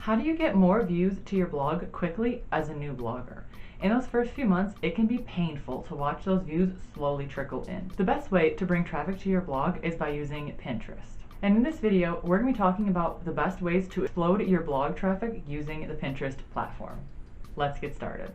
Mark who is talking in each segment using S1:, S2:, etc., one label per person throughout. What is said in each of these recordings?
S1: How do you get more views to your blog quickly as a new blogger? In those first few months, it can be painful to watch those views slowly trickle in. The best way to bring traffic to your blog is by using Pinterest. And in this video, we're going to be talking about the best ways to explode your blog traffic using the Pinterest platform. Let's get started.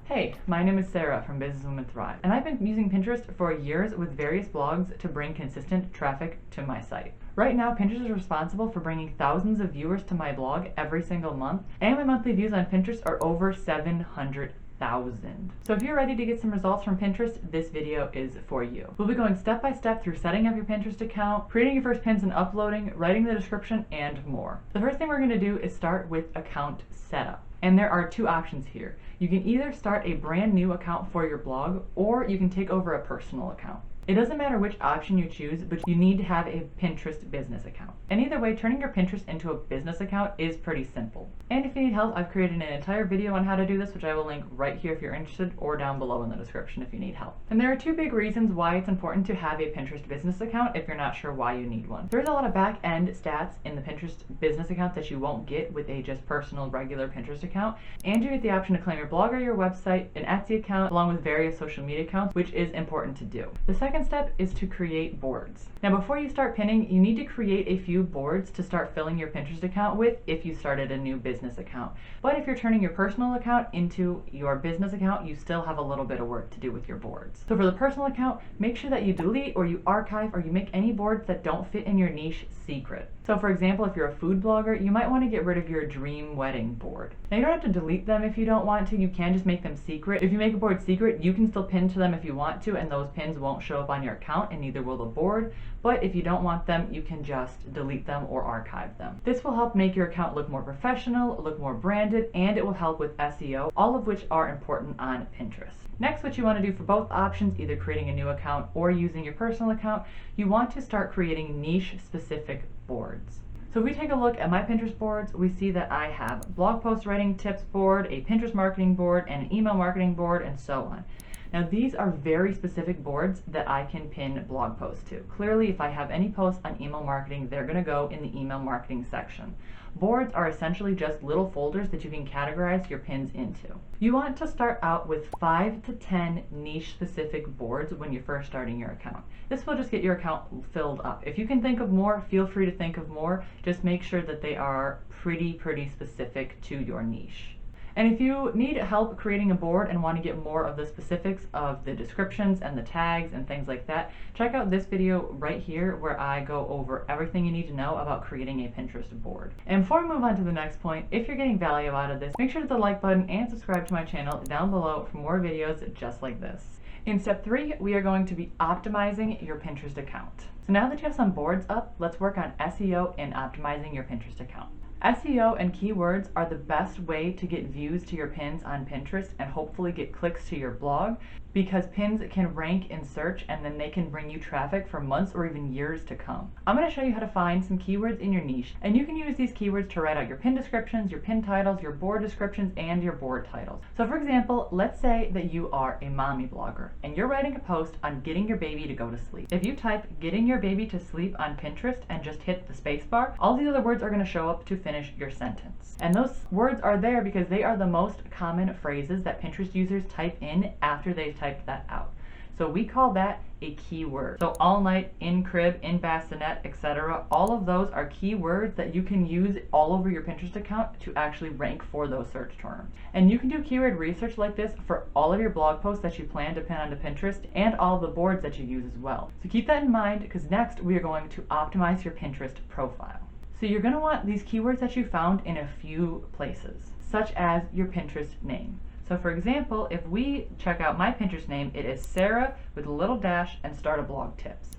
S1: Hey, my name is Sarah from Business Women Thrive, and I've been using Pinterest for years with various blogs to bring consistent traffic to my site. Right now, Pinterest is responsible for bringing thousands of viewers to my blog every single month, and my monthly views on Pinterest are over 700,000. So if you're ready to get some results from Pinterest, this video is for you. We'll be going step by step through setting up your Pinterest account, creating your first pins and uploading, writing the description, and more. The first thing we're going to do is start with account setup. And there are two options here. You can either start a brand new account for your blog, or you can take over a personal account. It doesn't matter which option you choose, but you need to have a Pinterest business account. And either way, turning your Pinterest into a business account is pretty simple. And if you need help, I've created an entire video on how to do this, which I will link right here if you're interested, or down below in the description if you need help. And there are two big reasons why it's important to have a Pinterest business account if you're not sure why you need one. There's a lot of back-end stats in the Pinterest business account that you won't get with a just personal, regular Pinterest account. And you get the option to claim your blog or your website, an Etsy account, along with various social media accounts, which is important to do. The second step is to create boards. Now, before you start pinning, you need to create a few boards to start filling your Pinterest account with if you started a new business account. But if you're turning your personal account into your business account, you still have a little bit of work to do with your boards. So for the personal account, make sure that you delete or you archive or you make any boards that don't fit in your niche secret. So for example, if you're a food blogger, you might want to get rid of your dream wedding board. Now, you don't have to delete them if you don't want to. You can just make them secret. If you make a board secret, you can still pin to them if you want to, and those pins won't show up on your account, and neither will the board. But if you don't want them, you can just delete them or archive them. This will help make your account look more professional, look more branded, and it will help with SEO, all of which are important on Pinterest. Next, what you want to do for both options, either creating a new account or using your personal account, you want to start creating niche-specific boards. So if we take a look at my Pinterest boards, we see that I have a blog post writing tips board, a Pinterest marketing board, and an email marketing board, and so on. Now, these are very specific boards that I can pin blog posts to. Clearly, if I have any posts on email marketing, they're going to go in the email marketing section. Boards are essentially just little folders that you can categorize your pins into. You want to start out with 5 to 10 niche-specific boards when you're first starting your account. This will just get your account filled up. If you can think of more, feel free to think of more. Just make sure that they are pretty specific to your niche. And if you need help creating a board and want to get more of the specifics of the descriptions and the tags and things like that, check out this video right here where I go over everything you need to know about creating a Pinterest board. And before we move on to the next point, if you're getting value out of this, make sure to hit the like button and subscribe to my channel down below for more videos just like this. In step 3, we are going to be optimizing your Pinterest account. So now that you have some boards up, let's work on SEO and optimizing your Pinterest account. SEO and keywords are the best way to get views to your pins on Pinterest and hopefully get clicks to your blog, because pins can rank in search and then they can bring you traffic for months or even years to come. I'm going to show you how to find some keywords in your niche, and you can use these keywords to write out your pin descriptions, your pin titles, your board descriptions, and your board titles. So for example, let's say that you are a mommy blogger and you're writing a post on getting your baby to go to sleep. If you type getting your baby to sleep on Pinterest and just hit the space bar, all these other words are going to show up to finish your sentence. And those words are there because they are the most common phrases that Pinterest users type in after they've typed that out. So we call that a keyword. So all night, in crib, in bassinet, etc. All of those are keywords that you can use all over your Pinterest account to actually rank for those search terms. And you can do keyword research like this for all of your blog posts that you plan to pin onto Pinterest and all of the boards that you use as well. So keep that in mind, because next we are going to optimize your Pinterest profile. So you're going to want these keywords that you found in a few places, such as your Pinterest name. So for example, if we check out my Pinterest name, it is Sarah with a little dash and start a blog tips.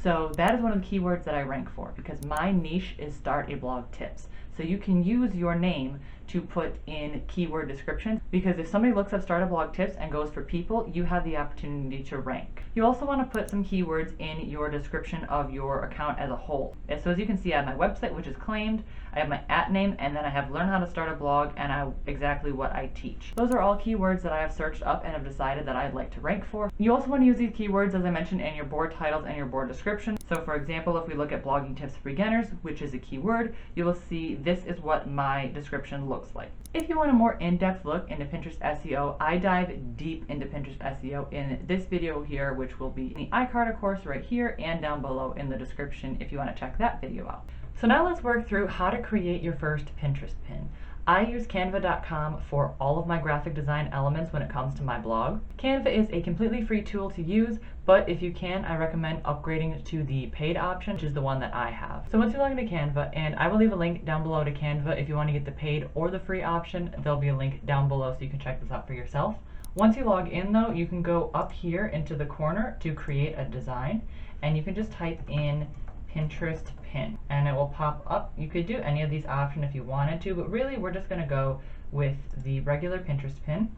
S1: So that is one of the keywords that I rank for because my niche is start a blog tips. So you can use your name to put in keyword descriptions, because if somebody looks up startup blog tips and goes for people, you have the opportunity to rank. You also want to put some keywords in your description of your account as a whole. And so as you can see, I have my website, which is claimed, I have my @name, and then I have learn how to start a blog and exactly what I teach. Those are all keywords that I have searched up and have decided that I'd like to rank for. You also want to use these keywords, as I mentioned, in your board titles and your board description. So for example, if we look at blogging tips for beginners, which is a keyword, you will see this is what my description looks like. If you want a more in-depth look into Pinterest SEO, I dive deep into Pinterest SEO in this video here, which will be in the iCarta course right here and down below in the description if you want to check that video out. So now let's work through how to create your first Pinterest pin. I use canva.com for all of my graphic design elements when it comes to my blog. Canva is a completely free tool to use, but if you can, I recommend upgrading to the paid option, which is the one that I have. So once you log into Canva, and I will leave a link down below to Canva if you want to get the paid or the free option, there'll be a link down below so you can check this out for yourself. Once you log in though, you can go up here into the corner to create a design, and you can just type in Pinterest pin and it will pop up. You could do any of these options if you wanted to, but really we're just going to go with the regular Pinterest pin,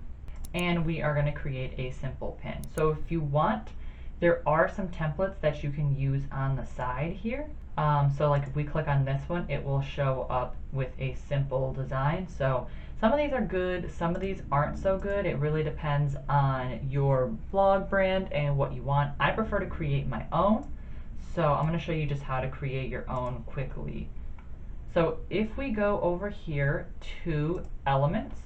S1: and we are going to create a simple pin. So if you want, there are some templates that you can use on the side here. So like if we click on this one, it will show up with a simple design. So some of these are good, some of these aren't so good. It really depends on your blog brand and what you want. I prefer to create my own. So I'm going to show you just how to create your own quickly. So if we go over here to elements,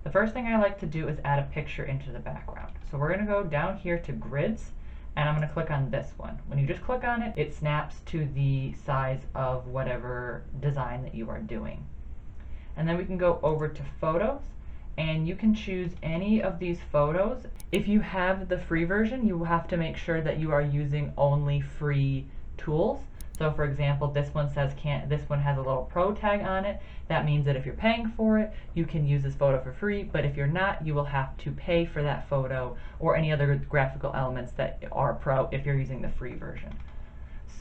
S1: the first thing I like to do is add a picture into the background. So we're going to go down here to grids, and I'm going to click on this one. When you just click on it, it snaps to the size of whatever design that you are doing. And then we can go over to photos, and you can choose any of these photos. If you have the free version, you will have to make sure that you are using only free tools. So for example, this one says this one has a little pro tag on it. That means that if you're paying for it, you can use this photo for free, but if you're not, you will have to pay for that photo or any other graphical elements that are pro if you're using the free version.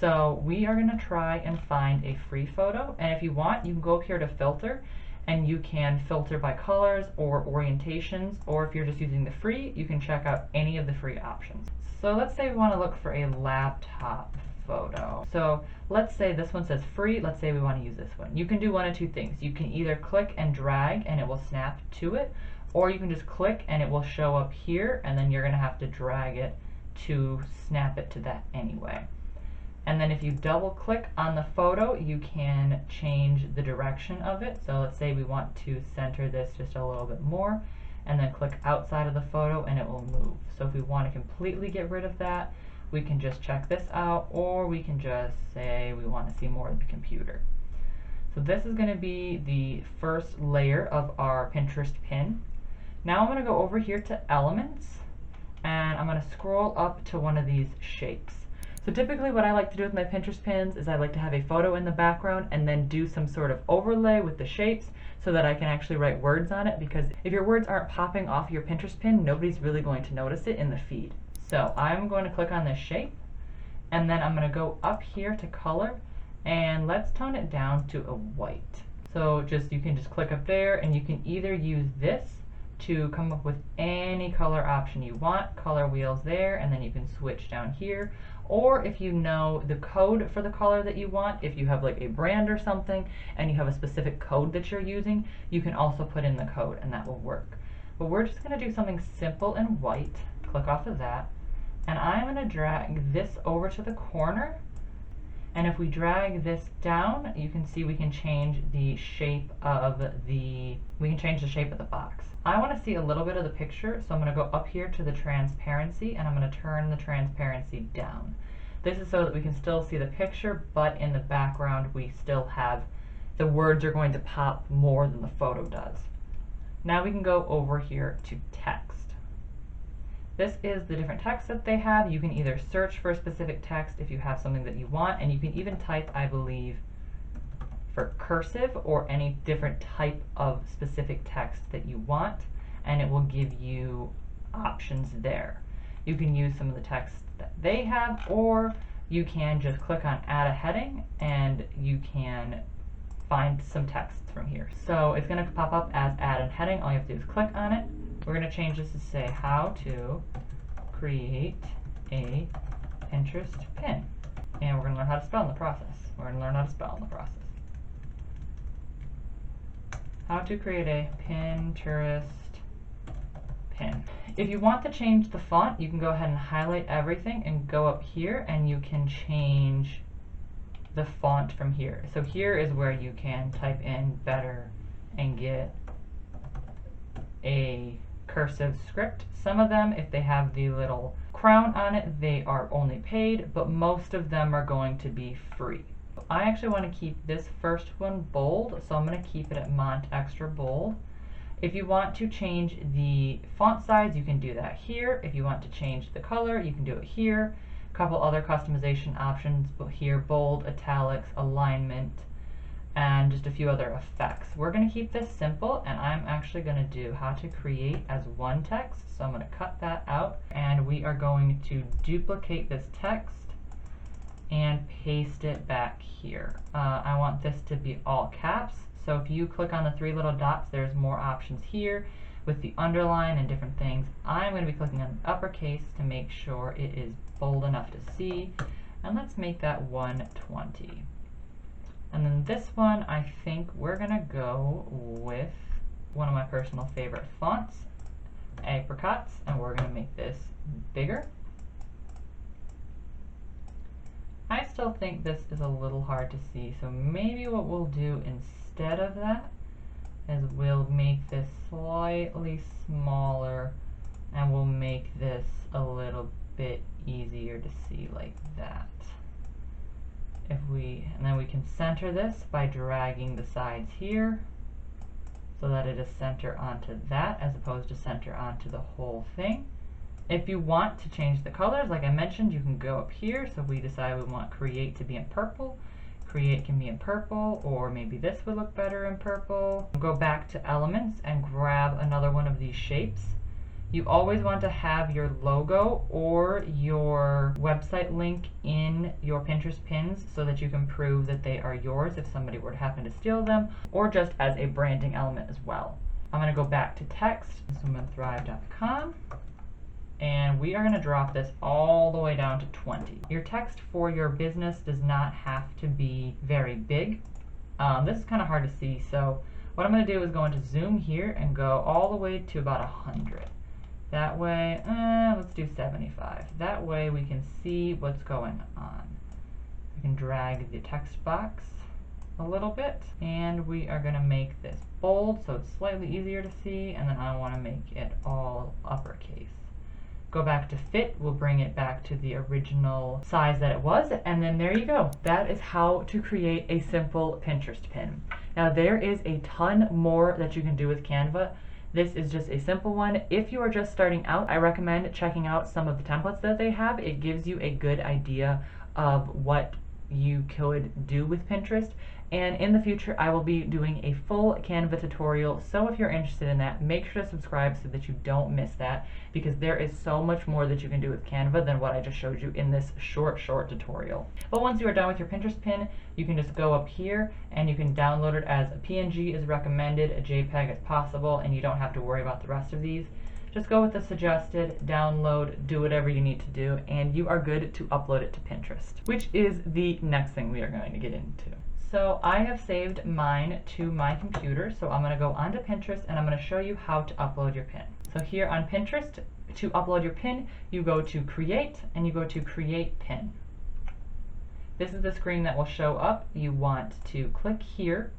S1: So we are going to try and find a free photo, and if you want, you can go up here to filter, and you can filter by colors or orientations, or if you're just using the free, you can check out any of the free options. So let's say we want to look for a laptop photo. So let's say this one says free, let's say we want to use this one. You can do one of two things. You can either click and drag and it will snap to it, or you can just click and it will show up here, and then you're going to have to drag it to snap it to that anyway. And then if you double click on the photo, you can change the direction of it. So let's say we want to center this just a little bit more, and then click outside of the photo and it will move. So if we want to completely get rid of that, we can just check this out, or we can just say we want to see more of the computer. So this is going to be the first layer of our Pinterest pin. Now I'm going to go over here to elements, and I'm going to scroll up to one of these shapes. So typically what I like to do with my Pinterest pins is I like to have a photo in the background and then do some sort of overlay with the shapes so that I can actually write words on it, because if your words aren't popping off your Pinterest pin, nobody's really going to notice it in the feed. So I'm going to click on this shape, and then I'm going to go up here to color, and let's tone it down to a white. So you can just click up there, and you can either use this to come up with any color option you want, color wheels there, and then you can switch down here. Or if you know the code for the color that you want, if you have like a brand or something and you have a specific code that you're using, you can also put in the code and that will work. But we're just going to do something simple and white. Click off of that, and I'm going to drag this over to the corner, and if we drag this down, you can see we can change the shape of the box. I want to see a little bit of the picture, so I'm going to go up here to the transparency, and I'm going to turn the transparency down. This is so that we can still see the picture, but in the background we still have, the words are going to pop more than the photo does. Now we can go over here to text. This is the different text that they have. You can either search for a specific text if you have something that you want, and you can even type, I believe, for cursive or any different type of specific text that you want, and it will give you options there. You can use some of the text that they have, or you can just click on add a heading and you can find some text from here. So it's going to pop up as add and heading. All you have to do is click on it. We're going to change this to say how to create a Pinterest pin. And we're going to learn how to spell in the process. We're going to learn how to spell in the process. How to create a Pinterest pin. If you want to change the font, you can go ahead and highlight everything and go up here and you can change the font from here. So here is where you can type in better and get a cursive script. Some of them, if they have the little crown on it, they are only paid, but most of them are going to be free. I actually want to keep this first one bold, so I'm going to keep it at Mont Extra Bold. If you want to change the font size, you can do that here. If you want to change the color, you can do it here. A couple other customization options here: bold, italics, alignment, and just a few other effects. We're going to keep this simple, and I'm actually going to do how to create as one text. So I'm going to cut that out, and we are going to duplicate this text and paste it back here. I want this to be all caps. So if you click on the three little dots, there's more options here with the underline and different things. I'm going to be clicking on uppercase to make sure it is bold enough to see. And let's make that 120. And then this one, I think we're going to go with one of my personal favorite fonts, Apricots, and we're going to make this bigger. I still think this is a little hard to see, so maybe what we'll do instead of that is we'll make this slightly smaller and we'll make this a little bit easier to see like that. And then we can center this by dragging the sides here so that it is center onto that as opposed to center onto the whole thing. If you want to change the colors, like I mentioned, you can go up here. So if we decide we want create to be in purple, create can be in purple, or maybe this would look better in purple. Go back to elements and grab another one of these shapes. You always want to have your logo or your website link in your Pinterest pins so that you can prove that they are yours if somebody were to happen to steal them, or just as a branding element as well. I'm going to go back to text, businesswomanthrive.com. And we are going to drop this all the way down to 20. Your text for your business does not have to be very big. This is kind of hard to see, so what I'm going to do is go into zoom here and go all the way to about 100. That way, let's do 75. That way we can see what's going on. We can drag the text box a little bit, and we are going to make this bold so it's slightly easier to see, and then I want to make it all uppercase. Go back to fit, we'll bring it back to the original size that it was, and then there you go. That is how to create a simple Pinterest pin. Now there is a ton more that you can do with Canva. This is just a simple one. If you are just starting out, I recommend checking out some of the templates that they have. It gives you a good idea of what you could do with Pinterest. And in the future, I will be doing a full Canva tutorial. So if you're interested in that, make sure to subscribe so that you don't miss that, because there is so much more that you can do with Canva than what I just showed you in this short tutorial. But once you are done with your Pinterest pin, you can just go up here and you can download it as a PNG is recommended, a JPEG is possible, and you don't have to worry about the rest of these. Just go with the suggested, download, do whatever you need to do, and you are good to upload it to Pinterest, which is the next thing we are going to get into. So I have saved mine to my computer, so I'm going to go onto Pinterest and I'm going to show you how to upload your pin. So here on Pinterest, to upload your pin, you go to Create and you go to Create Pin. This is the screen that will show up. You want to click here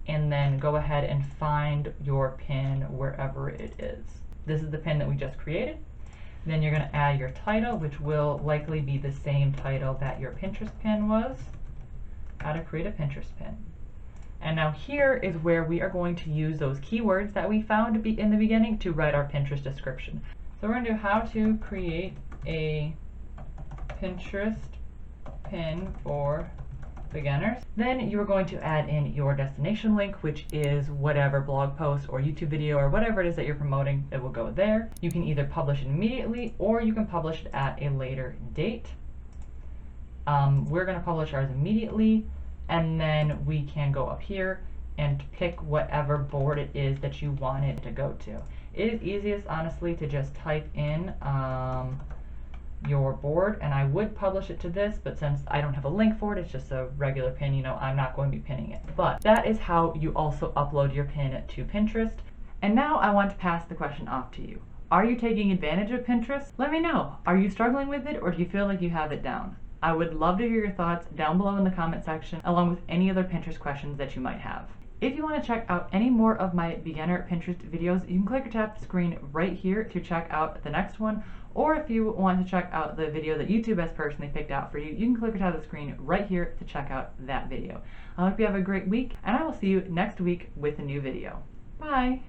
S1: and then go ahead and find your pin wherever it is. This is the pin that we just created. Then you're going to add your title, which will likely be the same title that your Pinterest pin was. How to create a Pinterest pin. And now here is where we are going to use those keywords that we found in the beginning to write our Pinterest description. So we're going to do how to create a Pinterest pin for beginners. Then you are going to add in your destination link, which is whatever blog post or YouTube video or whatever it is that you're promoting, it will go there. You can either publish it immediately or you can publish it at a later date. We're going to publish ours immediately. and then we can go up here and pick whatever board it is that you want it to go to. It is easiest, honestly, to just type in your board, and I would publish it to this, but since I don't have a link for it, it's just a regular pin, you know, I'm not going to be pinning it. But that is how you also upload your pin to Pinterest. And now I want to pass the question off to you. Are you taking advantage of Pinterest? Let me know. Are you struggling with it, or do you feel like you have it down? I would love to hear your thoughts down below in the comment section, along with any other Pinterest questions that you might have. If you want to check out any more of my beginner Pinterest videos, you can click or tap the screen right here to check out the next one. Or if you want to check out the video that YouTube has personally picked out for you, you can click or tap the screen right here to check out that video. I hope you have a great week, and I will see you next week with a new video. Bye!